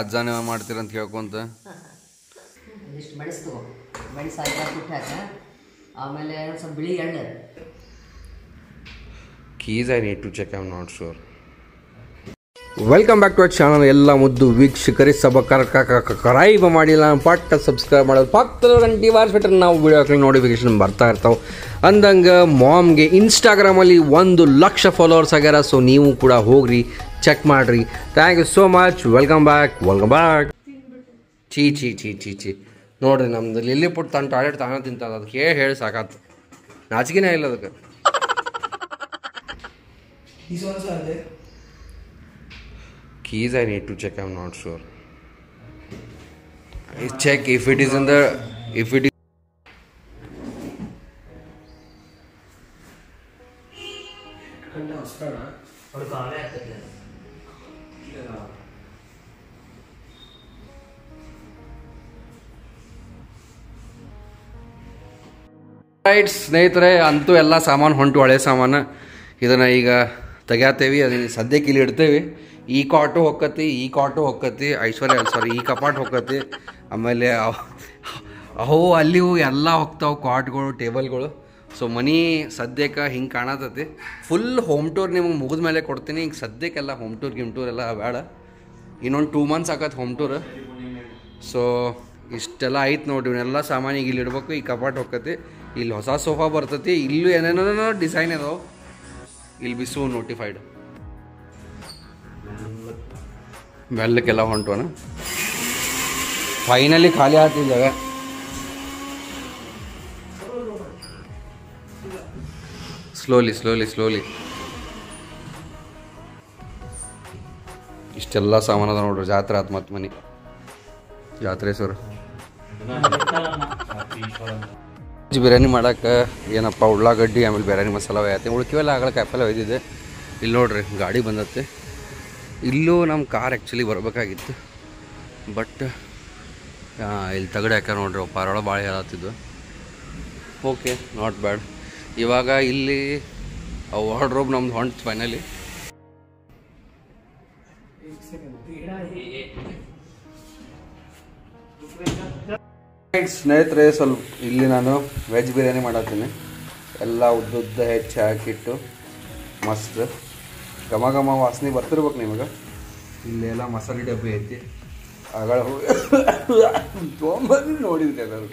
ಅಜ್ಜಾನೇ ಮಾಡ್ತೀರಂತ ಕೇಳ್ಕೊಂತ ಇಷ್ಟು ಮೆಣಸು ತಗೋ, ಮೆಣಸು ಹಾಕಿ ಕುಟ್ಟಿ ಹಾಕ, ಆಮೇಲೆ ಸ್ವಲ್ಪ ಬಿಳಿ ಎಣ್ಣೆ. Keys I need to check, I am not sure. Welcome back to our channel. ಎಲ್ಲ ಮುದ್ದು ವೀಕ್ಷಕರಿ ಸಬ್ಸ್ಕ್ರೈಬ್ ಮಾಡಿಲ್ಲ ಪಟ್ಟ ಸಬ್ಸ್ಕ್ರೈಬ್ ಮಾಡೋದು, ಪಕ್ಕದ ಗಂಟೆ ಬಾರಿಸ್ಬಿಟ್ರೆ ನಾವು ವೀಡಿಯೋ ಹಾಕಿ ನೋಟಿಫಿಕೇಶನ್ ಬರ್ತಾ ಇರ್ತಾವೆ. ಅಂದಂಗೆ ಮಾಮ್ಗೆ ಇನ್ಸ್ಟಾಗ್ರಾಮಲ್ಲಿ 1,00,000 ಫಾಲೋವರ್ಸ್ ಆಗ್ಯಾರ. ಸೊ ನೀವು ಕೂಡ ಹೋಗ್ರಿ, ಚೆಕ್ ಮಾಡಿರಿ. Thank you so much. Welcome back. ಚೀ ನೋಡ್ರಿ, ನಮ್ದು ಲಿಲ್ಲಿ ಪುಟ್ ತನ್ನ ಟಾಯ್ಲೆಟ್ ತಾನೇ ತಿಂತದ. ಅದಕ್ಕೆ ಹೇಳಿ ಸಾಕಾತು, ನಾಚಿಕೆನೇ ಇಲ್ಲ ಅದಕ್ಕೆ. Keys I need to check, I'm not sure. I check if it is in the, if it is. Right ಸ್ನೇಹಿತರೆ, ಅಂತೂ ಎಲ್ಲ ಸಾಮಾನು ಹೊಂಟು, ಹಳೆ ಸಾಮಾನು. ಇದನ್ನು ಈಗ ತೆಗ್ಯಾತೇವಿ, ಅದನ್ನು ಸದ್ಯಕ್ಕೆ ಇಲ್ಲಿ ಇಡ್ತೇವೆ. ಈ ಕಾಟು ಹೊಕ್ಕತಿ, ಈ ಕಾಟು ಹೊಕ್ಕತಿ, ಈ ಕಪಾಟ್ ಹೊಕ್ಕತಿ. ಆಮೇಲೆ ಅವು ಅಲ್ಲಿವು ಎಲ್ಲ ಹೋಗ್ತಾವೆ, ಕಾಟ್ಗಳು, ಟೇಬಲ್ಗಳು. ಸೊ ಮನಿ ಸದ್ಯಕ್ಕೆ ಹಿಂಗೆ ಕಾಣತತಿ. ಫುಲ್ ಹೋಮ್ ಟೂರ್ ನಿಮಗೆ ಮುಗಿದ ಮೇಲೆ ಕೊಡ್ತೀನಿ. ಈಗ ಸದ್ಯಕ್ಕೆಲ್ಲ ಹೋಮ್ ಟೂರ್ ಎಲ್ಲ ಬೇಡ. ಇನ್ನೊಂದು 2 months ಆಗತ್ತೆ ಹೋಮ್ ಟೂರ್. ಸೊ ಇಷ್ಟೆಲ್ಲ ಆಯ್ತು ನೋಡ್ರಿ. ಇವನ್ನೆಲ್ಲ ಸಾಮಾನಿಗೆ ಇಲ್ಲಿ ಇಡ್ಬೇಕು. ಈ ಕಪಾಟ್ ಹೊಕ್ಕತಿ, ಇಲ್ಲಿ ಹೊಸ ಸೋಫಾ ಬರ್ತೈತಿ. ಇಲ್ಲೂ ಏನೇನೋ ಡಿಸೈನ್ ಅದಾವೆ. ಇಲ್ಲಿ ಬಿ ಸೂನ್ ನೋಟಿಫೈಡ್. ಬೆಲ್ಲಕ್ಕೆಲ್ಲ ಹೊಂಟೋಣ. ಫೈನಲಿ ಖಾಲಿ ಆಯ್ತು ಈ ಜಾಗ. ಸ್ಲೋಲಿ ಇಷ್ಟೆಲ್ಲ ಸಾಮಾನು ಅದ ನೋಡ್ರಿ. ಜಾತ್ರೆ ಆತು ಮತ್ತು ಮನೆ ಜಾತ್ರೆ ಸರ್. ಬಿರಿಯಾನಿ ಮಾಡಕ್ಕೆ ಏನಪ್ಪ ಉಳ್ಳಾಗಡ್ಡಿ, ಆಮೇಲೆ ಬಿರಿಯಾನಿ ಮಸಾಲ ಒಯ್ಯತ್ತೆ. ಉಳ್ಕಿವೆಲ್ಲ ಆಗಲ್ಲ ಕ್ಯಾಪೆಲ್ಲ ಒಯ್ದಿದೆ. ಇಲ್ಲಿ ನೋಡ್ರಿ ಗಾಡಿ ಬಂದತ್ತೆ. ಇಲ್ಲೂ ನಮ್ಮ ಕಾರ್ ಆ್ಯಕ್ಚುಲಿ ಬರಬೇಕಾಗಿತ್ತು, ಬಟ್ ಇಲ್ಲಿ ತಗಡೆ ಹಾಕ್ಯಾರ ನೋಡ್ರಿ. ಪಾರೋಳ ಭಾಳ ಹೇಳತ್ತಿದ್ದು. Okay, not bad. ಇವಾಗ ಇಲ್ಲಿ ವಾರ್ಡ್ರೋಬ್ ನಮ್ದು ಹೊಂಟು ಫೈನಲಿ. ಸ್ನೇಹಿತರೆ, ಸ್ವಲ್ಪ ಇಲ್ಲಿ ನಾನು ವೆಜ್ ಬಿರಿಯಾನಿ ಮಾಡತ್ತೀನಿ. ಎಲ್ಲ ಉದ್ದುದ್ದ ಹೆಚ್ಚು ಹಾಕಿಟ್ಟು ಮಸ್ತ್ ಘಮ ವಾಸನೆ ಬರ್ತಿರ್ಬೇಕು ನಿಮಗೆ. ಇಲ್ಲೆಲ್ಲ ಮಸಾಲೆ ಡಬ್ಬಿ ಐತಿ. ಆಗಳ ತೊಗೊಂಬಂದು ನೋಡಿದ್ರಿ ಎಲ್ಲರೂ.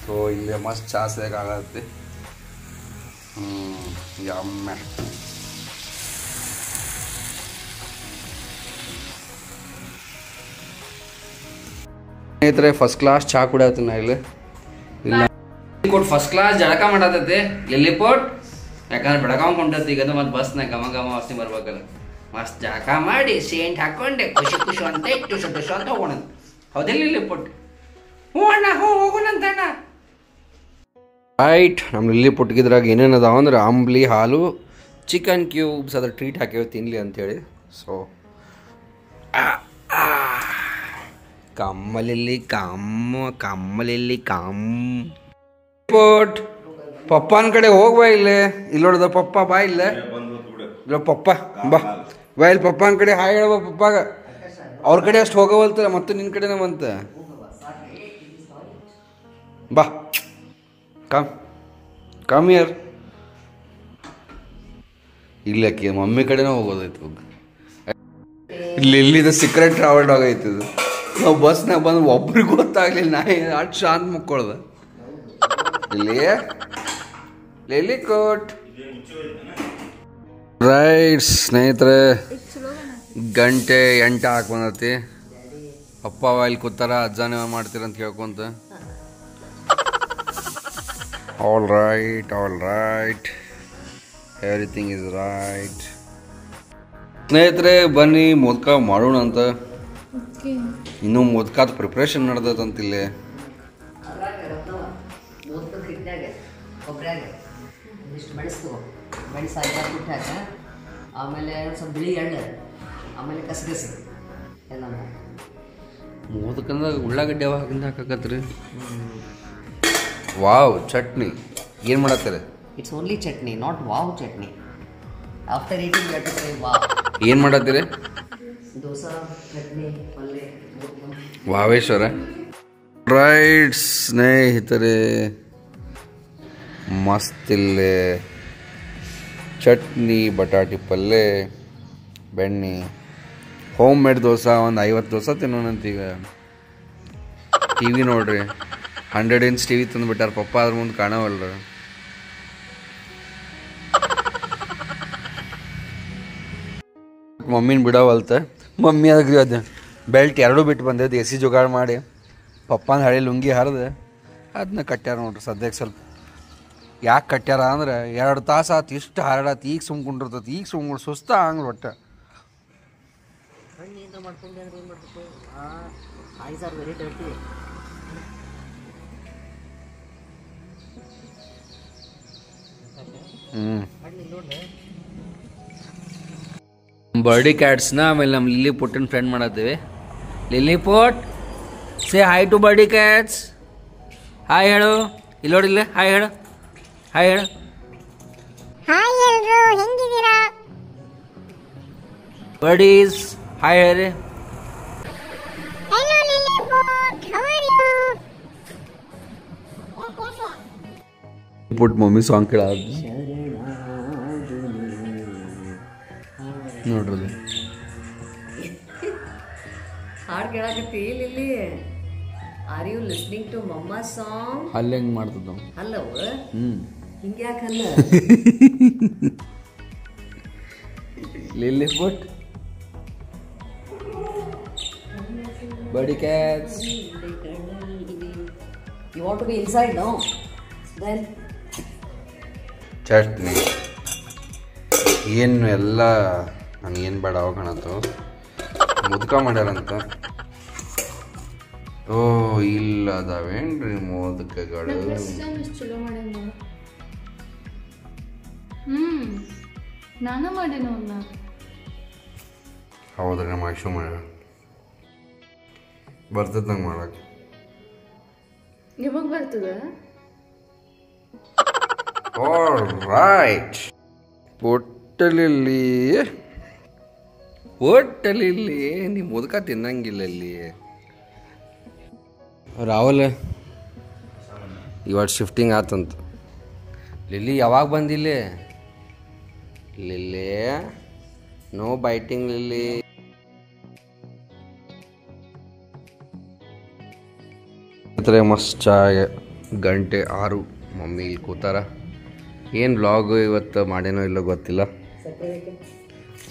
ಸೊ ಇಲ್ಲಿ ಮಸ್ತ್ ಚಾಸಾಗತ್ತೆ. ಯಮ್ಮ ಸ್ನೇಹಿತರೆ, ಫಸ್ಟ್ ಕ್ಲಾಸ್ ಚಹಾ ಕುಡಿಯತ್ತೀನಿ ನಾ ಇಲ್ಲಿ. ಫಸ್ಟ್ ಕ್ಲಾಸ್ ಜಳಕ ಮಾಡತೈತಿ ಲಿಲ್ಲಿಪೋಟ್. ಯಾಕಂದ್ರೆ ಬೆಳಗಾವ್ ಕೊಂಡತಿ ಈಗ ಮತ್ತೆ ಬಸ್ನಾಗ ಘಮ ವಾಸನೆ ಬರ್ಬೇಕಲ್ಲ. ಮಸ್ತ್ ಜಳಕ ಮಾಡಿ ಸೇಂಟ್ ಹಾಕೊಂಡೆ ಖುಷಿ ಅಂತ ಟುಷು ಅಂತ ಹೋಗೋಣ. ಹೌದಿಲ್ಲ ಲಿಲ್ಲಿಪೋಟ್? ಹ್ಞೂ ಅಣ್ಣ, ಹೋಗೋಣಂತ ಅಣ್ಣ. ರೈಟ್, ನಮ್ಮ ಲಿಲ್ಲಿಪುಟ್ಗಿದ್ರಾಗ ಏನೇನು ಅದಾವ ಅಂದ್ರೆ ಅಂಬ್ಲಿ, ಹಾಲು, ಚಿಕನ್ ಕ್ಯೂಬ್ಸ್, ಅದ್ರ ಟ್ರೀಟ್ ಹಾಕಿವಿ ತಿನ್ಲಿ ಅಂಥೇಳಿ. ಸೊ ಕಮ್ಮಲಿಲ್ಲಿ ಪೋಟ್ ಪಪ್ಪನ ಕಡೆ ಹೋಗ್ಬಾ. ಇಲ್ಲಿ ನೋಡ್ದ ಪಪ್ಪ ಬಾ. ಇಲ್ಲ ಪಪ್ಪ ಬಾ ಇಲ್ಲಿ ಪಪ್ಪನ ಕಡೆ ಹಾಯ್ ಹೇಳಬ ಪಪ್ಪಾಗ. ಅವ್ರ ಕಡೆ ಅಷ್ಟು ಹೋಗವಲ್ತ, ಮತ್ತು ನಿನ್ನ ಕಡೆನೇ ಬಂತ. ಬಾ ಕಮ್ ಇಯರ್. ಇಲ್ಲಕ್ಕೆ ಮಮ್ಮಿ ಕಡೆನೇ ಹೋಗೋದೈತು. ಇಲ್ಲಿದು ಸೀಕ್ರೆಟ್ ಟ್ರಾವೆಲ್ ಡಾಗ್ ಐತಿದು. ನಾವು ಬಸ್ನಾಗ ಬಂದು ಒಬ್ರಿಗೆ ಗೊತ್ತಾಗ್ಲಿಲ್ಲ. ನಾ ಅಷ್ಟು ಶಾಂತ ಮುಕ್ಕೊಳ್ದ. ಲಿಲ್ಲಿಕೋಟ್. ರೈಟ್ ಸ್ನೇಹಿತರೆ, ಗಂಟೆ 8 ಹಾಕಿ ಬಂದತಿ. ಅಪ್ಪ ಇಲ್ಲಿ ಕೂತಾರ, ಅಜ್ಜಾನೇ ಮಾಡ್ತೀರಂತ ಕೇಳ್ಕೊಂತ. All right, everything is right. ಸ್ನೇಹಿತರೆ, ಬನ್ನಿ ಮೋದಕ ಮಾಡೋಣ ಅಂತ. ಇನ್ನೂ ಮೋದಕಾದ ಪ್ರಿಪ್ರೇಷನ್ ನಡೆದದಂತಿಲ್ಲ. ಇಷ್ಟು ಮೆಣಸು ತಗೋ, ಮೆಣಸು ಹಾಕಿ ಕುಟ್ಟಿ ಹಾಕ, ಆಮೇಲೆ ಸ್ವಲ್ಪ ಬಿಳಿ ಎಣ್ಣೆ, ಆಮೇಲೆ ಕಸಗಸಿ ಎಲ್ಲ. ಮೋದಕಂದಾಗ ಉಳ್ಳಾಗಡ್ಡಿ ಯಾವಾಗಿಂದ ಹಾಕಕತ್ರಿ? ವಾವ್, ಚಟ್ನಿ ಏನು ಮಾಡತ್ತಾರೆ? It's only chutney, not wow chutney. After eating you have to try wow. ಏನು ಮಾಡತ್ತೀರಿ? ವಾವೇಶ್ವರ ರೈಟ್ ಸ್ನೇಹಿತರೆ, ಮಸ್ತಿಲ್ಲೇ ಚಟ್ನಿ, ಬಟಾಟಿ ಪಲ್ಯ, ಬೆಣ್ಣೆ, ಹೋಮ್ ಮೇಡ್ ದೋಸೆ. ಒಂದು 50 ದೋಸೆ ತಿನ್ನೋಣಂತ. ಈಗ ಟಿ ವಿ ನೋಡ್ರಿ, 100 ಇಂಚ್ ಟಿ ವಿ ತಂದುಬಿಟ್ಟಾರ. ಪಪ್ಪ ಅದ್ರ ಮುಂದೆ ಕಾಣವಲ್ರ. ಮಮ್ಮಿನ ಬಿಡವಲ್ತ. ಮಮ್ಮಿ ಅದಕ್ಕೆ ಅದು ಬೆಲ್ಟ್ ಎರಡೂ ಬಿಟ್ಟು ಬಂದದ್ದು. ಎ ಸಿ ಜುಗಾಡ್ ಮಾಡಿ ಪಪ್ಪನ ಹಳೆ ಲುಂಗಿ ಹರಿದು ಅದನ್ನ ಕಟ್ಟ್ಯಾರ ನೋಡ್ರಿ. ಸದ್ಯಕ್ಕೆ ಸ್ವಲ್ಪ ಯಾಕೆ ಕಟ್ಟ್ಯಾರ ಅಂದ್ರೆ 2 ತಾಸು ಆತು, ಇಷ್ಟು ಹರಡಾತು. ಈಗ ಸುಮ್ಕೊಂಡಿರ್ತೈತಿ, ಈಗ ಸುಮ್ಕೊಂಡು ಸುಸ್ತ ಹಂಗೆ ಒಟ್ಟು. ಹಣ್ಣಿಂದ ಮಾಡ್ಕೊಂಡೆ ಅಂದ್ರೆ ಏನು ಮಾಡ್ಬೇಕು? Eyes are very dirty. ಹಣ್ಣಿಂದ ನೋಡ್ರಿ. ಬರ್ಡಿ ಕ್ಯಾಟ್ಸ್ನ ಆಮೇಲೆ ನಮ್ಮ ಲಿಲ್ಲಿ ಪುಟ್ಟನ ಫ್ರೆಂಡ್ ಮಾಡತ್ತೀವಿ. Lilliput, say hi to Birdie cats. Hi ಹೇಳು. ಇಲ್ಲಿ ನೋಡಿಲ್ಲ, ಹಾಯ್ ಹೇಳು, ಹಾಯ್ ಹೇಳು. ಹಾಯ್ ಎಲ್ರು, ಹೆಂಗಿದ್ದೀರಾ? ಬರ್ಡೀಸ್ ಹಾಯ್ ಹೇಳ್ರಿ. Hello Lilliput, how are you? ಪುಟ್ ಮಮ್ಮಿ ಸಾಂಗ್ ಕೇಳ ನೋಡ್ರಿ. ಹಾಡು ಕೇಳಾಕತ್ತಿ ಇಲ್ಲಿ. Are you listening to mumma song? ಅಲ್ಲಿ ಹೆಂಗೆ ಮಾಡ್ತದ ಅಲ್ಲವ? ಹಿಂಗೆ ಯಾಕಲ್ಲ? Lilliput, Birdie cats. You want to be inside, no? Then chutney ಏನು ಎಲ್ಲ ನನಗೇನು ಬೇಡ ಅವ ಕಾಣತ್ತು. ಮುದ್ಕ ಮಾಡ್ಯಾರಂತ. ಓ ಇಲ್ಲ ಅದಾವೇನ್ರಿ ಮೋದಕಗಳು. ಚಲೋ ಮಾಡ್ಯಾನ. ನಾನು ಮಾಡೇನು ಅವನ್ನ. ಹೌದ್ರಿ, ನಮ್ಮ ಐಶು ಮಾಡ್ಯಾರ. ಬರ್ತದ ನಂಗೆ ಮಾಡಕ್ಕೆ. ನಿಮಗೆ ಬರ್ತದ? ರೈಟ್. ಒಟ್ಟಲಿಲ್ಲಿ ನೀ ಮುದ್ಕ ತಿನ್ನಂಗಿಲ್ಲ ಇಲ್ಲಿ. ರಾಹುಲ್ ಇವತ್ತು ಶಿಫ್ಟಿಂಗ್ ಆತಂತ. ಲಿಲ್ಲಿ ಯಾವಾಗ ಬಂದಿಲ್ಲ? Lily no biting. ಲಿಲ್ಲಿ ಮಸ್ತ್ ಚಾಯ್. 6:00 ಮಮ್ಮಿ ಇಲ್ಲಿ ಕೂತಾರ. ಏನು ವ್ಲಾಗ್ ಇವತ್ತು ಮಾಡೇನೋ ಇಲ್ಲ ಗೊತ್ತಿಲ್ಲ.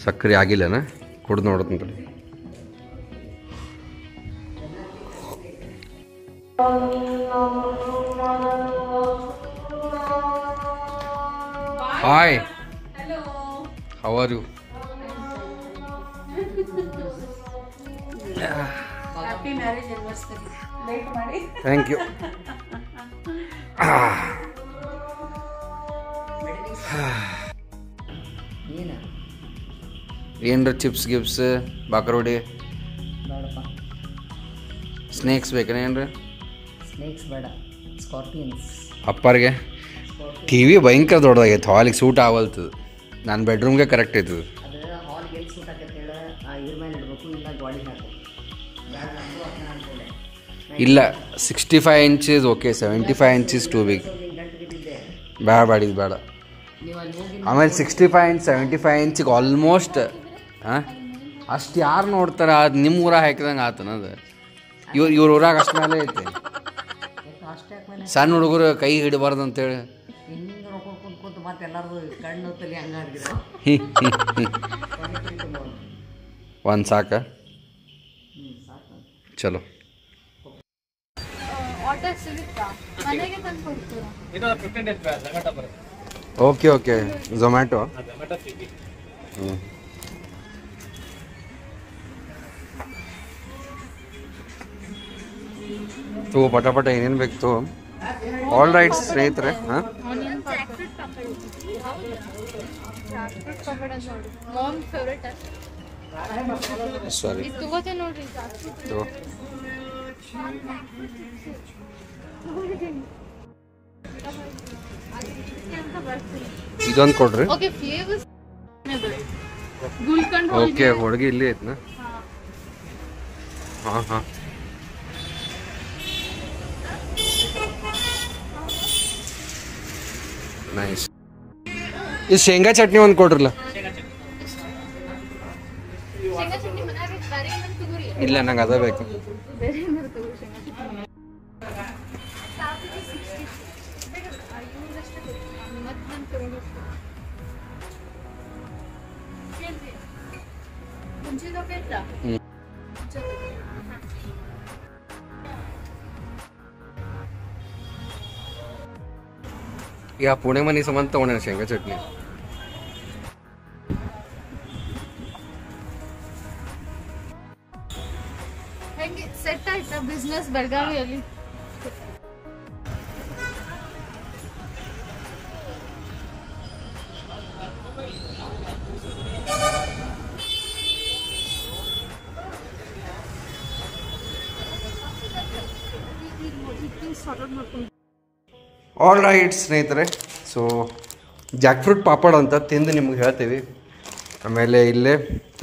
ಸಕ್ಕರೆ ಆಗಿಲ್ಲನ? ಕುಡ್ದು ನೋಡತ್ತಂತ. Hi, how are you? Happy marriage anniversary. Wait ಮಾಡಿ. Thank you. ಏನರ ಚಿಪ್ಸ್ ಗಿಪ್ಸ್, ಬಾಕರೋಡಿ, ಬೇಡಪ್ಪ. ಸ್ನೇಕ್ಸ್ ಬೇಕೇನ? ಏನ್ರಿ ಸ್ನೇಕ್ಸ್ ಬೇಡ, ಸ್ಕಾರ್ಪಿಯನ್ಸ್. ಅಪ್ಪರಿಗೆ ಟಿ ವಿ ಭಯಂಕರ ದೊಡ್ಡದಾಗೈತೆ. ಹಾಲಿಗೆ ಸೂಟ್ ಆಗಲ್ತದ. ನನ್ನ ಬೆಡ್ರೂಮ್ಗೆ ಕರೆಕ್ಟ್ ಐತದ. ಅದು ಹಾಲ್ಗೆ ಎಲ್ಲಿ ಸೂಟ್ ಆಗತ್ತೆ ಹೇಳ? ಇದ್ರ ಮೇಲೆ ಇಡಬೇಕು, ಇಲ್ಲ ಗಾಡಿಗೆ ಹಾಕು. ಇಲ್ಲ 65 inches okay, 75 inches too big. ಬೇಡ ಇದು ಬೇಡ. ನೀವು ಅಲ್ಲಿ ಹೋಗಿ ಆಮೇಲೆ 65 inch 75 inchiಗೆ ಆಲ್ಮೋಸ್ಟ್ ಅಷ್ಟು ಯಾರು ನೋಡ್ತಾರೆ? ಅದು ನಿಮ್ಮ ಊರಾಗ ಹಾಕಿದಂಗೆ ಆತನ ಅದು. ಇವ್ರ ಊರಾಗ ಅಷ್ಟು ಮೇಲೆ ಐತಿ. ಅಷ್ಟೇ ಆದ್ಮೇಲೆ ಸಣ್ಣ ಹುಡುಗರು ಕೈ ಹಿಡಬಾರ್ದು ಅಂತೇಳಿ ಹಿಂಗೆ ನೋಡ್ಕೊಂಡು ಕೂತು ಮತ್ತೆ ಎಲ್ಲರದು ಕಣ್ಣು ತಲೆ ಹಂಗೆ ಆಗಿದ್ರೆ ಒಂದು ಸಾಕ. ಸಾಕು. ಚಲೋ. ಆಟೋ ಸಿಗುತ್ತಾ? ಮನೆಗೆ ತಂದು ಕೊಡ್ತೀರಾ? Okay okay. ಝೊಮ್ಯಾಟೊ. ಹ್ಞೂ. ತಗೋ ಪಟ ಏನೇನು ಬೇಕು ತಗೋ. ಆಲ್ ರೈಟ್ ಸ್ನೇಹಿತರೆ. ಹಾಂ, ಮಾಮ್ ಫೇವ್ರೇಟ್. ಸಾರಿ ಇದು ತಗೋತೀನಿ ನೋಡ್ರಿ. ತಗೋ. ಇದೊಂದು ಕೊಡ್ರಿ. Okay, flavours ಗುಲ್ಕಂಡ್. ಓಕೆ, ಹುಡುಗಿ ಇಲ್ಲಿ ಐತ್ನಾ? ಹಾಂ ಹಾಂ. ನೈಸ್. ಇದು ಶೇಂಗಾ ಚಟ್ನಿ ಒಂದು ಕೊಡ್ರಲ್ಲ. ಶೇಂಗಾ ಚಟ್ನಿ ಮನ್ಯಾಗ ಬೇರೆ ಏನಾರ ತಗೋರಿ. ಇಲ್ಲ ನಂಗೆ ಅದೇ ಬೇಕು. ಬೇರೆ ಏನಾರ ತಗೋರಿ ಶೇಂಗಾ ಚಟ್ನಿ. ಮತ್ತೆ ನಾನು ತಗೊಂಡು ಮುಂಚಿದೋಕೈತಾ ಯಾ ಪುಣೆ ಮನೆ ಸಂಬಂಧ ತಗೊಂಡೆ ಶೇಂಗಾ ಚಟ್ನಿ. ಹೆಂಗೆ ಸೆಟ್ ಆಯ್ತಾ ಬಿಸ್ನೆಸ್ ಬೆಳಗಾವಿಯಲ್ಲಿ? ಆಲ್ ರೈಟ್ ಸ್ನೇಹಿತರೆ, ಸೊ ಜಾಕ್ ಫ್ರೂಟ್ ಪಾಪಡ್ ಅಂತ ತಿಂದು ನಿಮ್ಗೆ ಹೇಳ್ತೀವಿ. ಆಮೇಲೆ ಇಲ್ಲೇ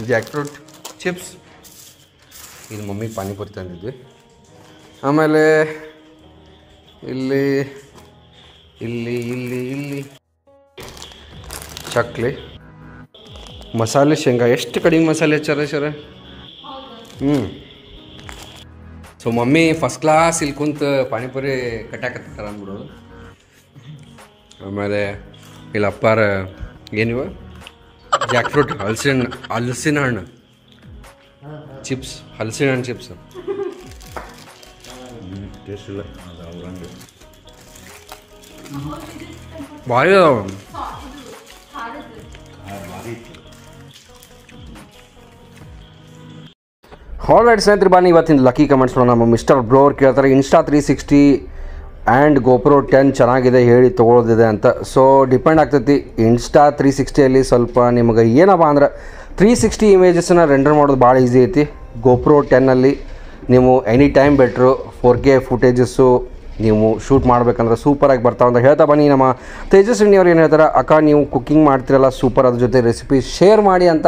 ಜಾಕ್ ಫ್ರೂಟ್ ಚಿಪ್ಸ್, ಇದು ಮಮ್ಮಿ ಪಾನಿಪುರಿ ತಂದಿದ್ವಿ. ಆಮೇಲೆ ಇಲ್ಲಿ ಇಲ್ಲಿ ಇಲ್ಲಿ ಇಲ್ಲಿ ಚಕ್ಲಿ, ಮಸಾಲೆ ಶೇಂಗಾ. ಎಷ್ಟು ಕಡಿಮೆ ಮಸಾಲೆ ಹಚ್ಚಾರ ಸರ. ಸೊ ಮಮ್ಮಿ ಫಸ್ಟ್ ಕ್ಲಾಸ್ ಇಲ್ಲಿ ಕುಂತು ಪಾನಿಪುರಿ ಕಟ್ಟಾಕತ್ತಾರ ಅಂದ್ಬಿಡೋದು. ಆಮೇಲೆ ಇಲ್ಲಿ ಅಪ್ಪಾರ ಏನಿವ ಜಾಕ್ ಫ್ರೂಟ್ ಹಲಸಿನ ಹಣ್ಣು ಚಿಪ್ಸ್, ಹಲಸಿನ ಹಣ್ಣು ಚಿಪ್ಸ್. ಟೇಸ್ಟ್ ಇಲ್ಲ ಭಾಳ ಆಲ್ ರೈಟ್ ಸ್ನೇಹಿತರೆ, ಬನ್ನಿ ಇವತ್ತಿನ ಲಕ್ಕಿ ಕಮೆಂಟ್ಸ್ ನಮ್ಮ ಮಿಸ್ಟರ್ ಬ್ರೋರ್ ಕೇಳ್ತಾರೆ ಇನ್ಸ್ಟಾ 360 ಆ್ಯಂಡ್ ಗೋಪ್ರೋ 10 ಚೆನ್ನಾಗಿದೆ ಹೇಳಿ ತೊಗೊಳೋದಿದೆ ಅಂತ. ಸೊ ಡಿಪೆಂಡ್ ಆಗ್ತೈತಿ. ಇನ್ಸ್ಟಾ 360ಅಲ್ಲಿ ಸ್ವಲ್ಪ ನಿಮಗೆ ಏನಪ್ಪ ಅಂದ್ರೆ 360 ಇಮೇಜಸ್ನ ರೆಂಡರ್ ಮಾಡೋದು ಭಾಳ ಈಸಿ ಐತಿ. ಗೋಪ್ರೋ 10ಅಲ್ಲಿ ನೀವು any time better 4K footages ನೀವು ಶೂಟ್ ಮಾಡ್ಬೇಕಂದ್ರೆ ಸೂಪರಾಗಿ ಬರ್ತಾವೆ ಅಂತ ಹೇಳ್ತಾ ಬನ್ನಿ. ನಮ್ಮ ತೇಜಸ್ವಿನಿ ಅವ್ರು ಏನು ಹೇಳ್ತಾರೆ, ಅಕ್ಕ ನೀವು ಕುಕ್ಕಿಂಗ್ ಮಾಡ್ತಿರಲ್ಲ ಸೂಪರ್, ಅದ್ರ ಜೊತೆ ರೆಸಿಪೀಸ್ ಶೇರ್ ಮಾಡಿ ಅಂತ.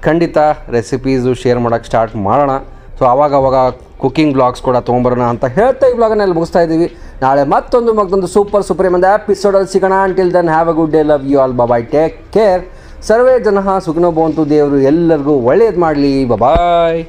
ಖಂಡಿತ ರೆಸಿಪೀಸು ಶೇರ್ ಮಾಡೋಕ್ಕೆ ಸ್ಟಾರ್ಟ್ ಮಾಡೋಣ. ಸೊ ಅವಾಗ ಕುಕ್ಕಿಂಗ್ ಬ್ಲಾಗ್ಸ್ ಕೂಡ ತೊಗೊಂಬರೋಣ ಅಂತ ಹೇಳ್ತಾ ಈ ಬ್ಲಾಗನ್ನ ಅಲ್ಲಿ ಮುಗಿಸ್ತಾ ಇದ್ದೀವಿ. ನಾಳೆ ಮತ್ತೊಂದು ಸೂಪರ್ ಒಂದು ಎಪಿಸೋಡಲ್ಲಿ ಸಿಗೋಣ. Until then have a good day, love you all, bye, take care. ಸರ್ವೇ ಜನಃ ಸುಖಿನೋ ಭವಂತು. ದೇವರು ಎಲ್ಲರಿಗೂ ಒಳ್ಳೇದು ಮಾಡಲಿ. ಬಾಯ್.